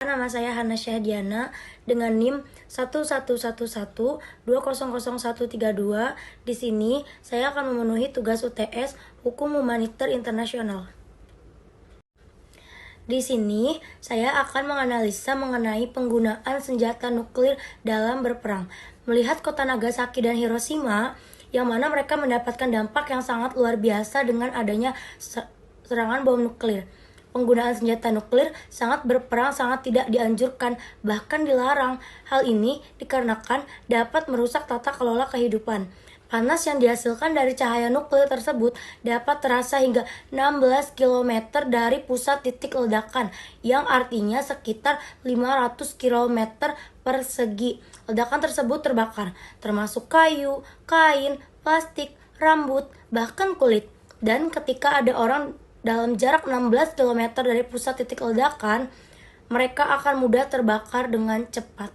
Nama saya Hana Syahdiana dengan NIM 1111200132. Di sini saya akan memenuhi tugas UTS Hukum Humaniter Internasional. Di sini saya akan menganalisa mengenai penggunaan senjata nuklir dalam berperang. Melihat kota Nagasaki dan Hiroshima, yang mana mereka mendapatkan dampak yang sangat luar biasa dengan adanya serangan bom nuklir. Penggunaan senjata nuklir sangat berperang sangat tidak dianjurkan, bahkan dilarang. Hal ini dikarenakan dapat merusak tata kelola kehidupan. Panas yang dihasilkan dari cahaya nuklir tersebut dapat terasa hingga 16 km dari pusat titik ledakan, yang artinya sekitar 500 km persegi. Ledakan tersebut terbakar, termasuk kayu, kain, plastik, rambut, bahkan kulit. Dan ketika ada orang dalam jarak 16 km dari pusat titik ledakan, mereka akan mudah terbakar dengan cepat.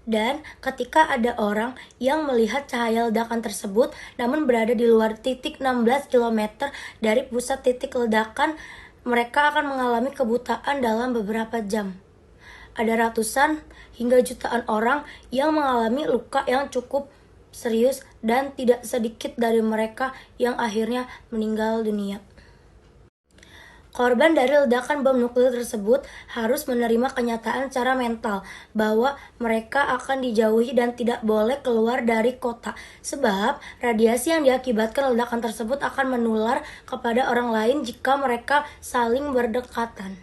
Dan ketika ada orang yang melihat cahaya ledakan tersebut namun berada di luar titik 16 km dari pusat titik ledakan, mereka akan mengalami kebutaan dalam beberapa jam. Ada ratusan hingga jutaan orang yang mengalami luka yang cukup serius dan tidak sedikit dari mereka yang akhirnya meninggal dunia. Korban dari ledakan bom nuklir tersebut harus menerima kenyataan secara mental bahwa mereka akan dijauhi dan tidak boleh keluar dari kota, sebab radiasi yang diakibatkan ledakan tersebut akan menular kepada orang lain jika mereka saling berdekatan.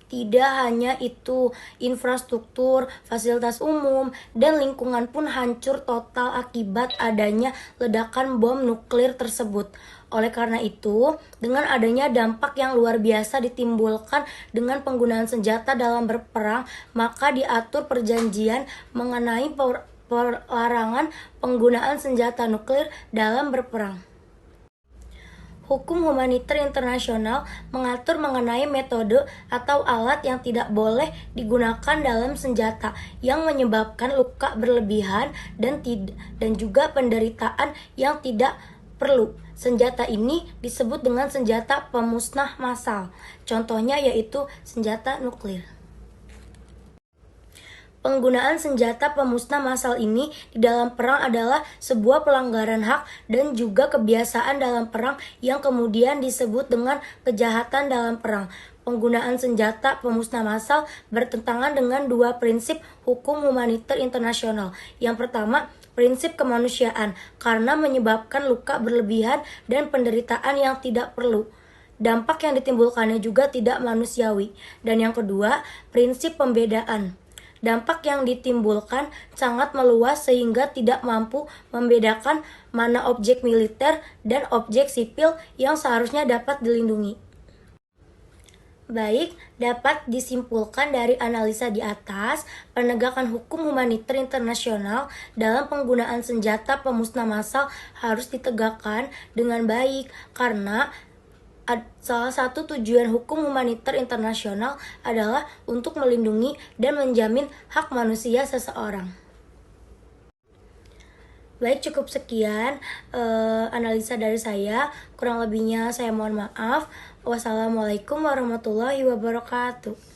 Tidak hanya itu, infrastruktur, fasilitas umum, dan lingkungan pun hancur total akibat adanya ledakan bom nuklir tersebut. Oleh karena itu, dengan adanya dampak yang luar biasa ditimbulkan dengan penggunaan senjata dalam berperang, maka diatur perjanjian mengenai pelarangan penggunaan senjata nuklir dalam berperang. Hukum Humaniter Internasional mengatur mengenai metode atau alat yang tidak boleh digunakan dalam senjata yang menyebabkan luka berlebihan dan juga penderitaan yang tidak perlu. Senjata ini disebut dengan senjata pemusnah massal. Contohnya yaitu senjata nuklir. Penggunaan senjata pemusnah massal ini di dalam perang adalah sebuah pelanggaran hak dan juga kebiasaan dalam perang yang kemudian disebut dengan kejahatan dalam perang. Penggunaan senjata pemusnah massal bertentangan dengan dua prinsip hukum humaniter internasional. Yang pertama, prinsip kemanusiaan karena menyebabkan luka berlebihan dan penderitaan yang tidak perlu. Dampak yang ditimbulkannya juga tidak manusiawi. Dan yang kedua, prinsip pembedaan. Dampak yang ditimbulkan sangat meluas sehingga tidak mampu membedakan mana objek militer dan objek sipil yang seharusnya dapat dilindungi. Baik, dapat disimpulkan dari analisa di atas, penegakan hukum humaniter internasional dalam penggunaan senjata pemusnah massal harus ditegakkan dengan baik karena salah satu tujuan hukum humaniter internasional adalah untuk melindungi dan menjamin hak manusia seseorang. Baik, cukup sekian analisa dari saya. Kurang lebihnya saya mohon maaf. Wassalamualaikum warahmatullahi wabarakatuh.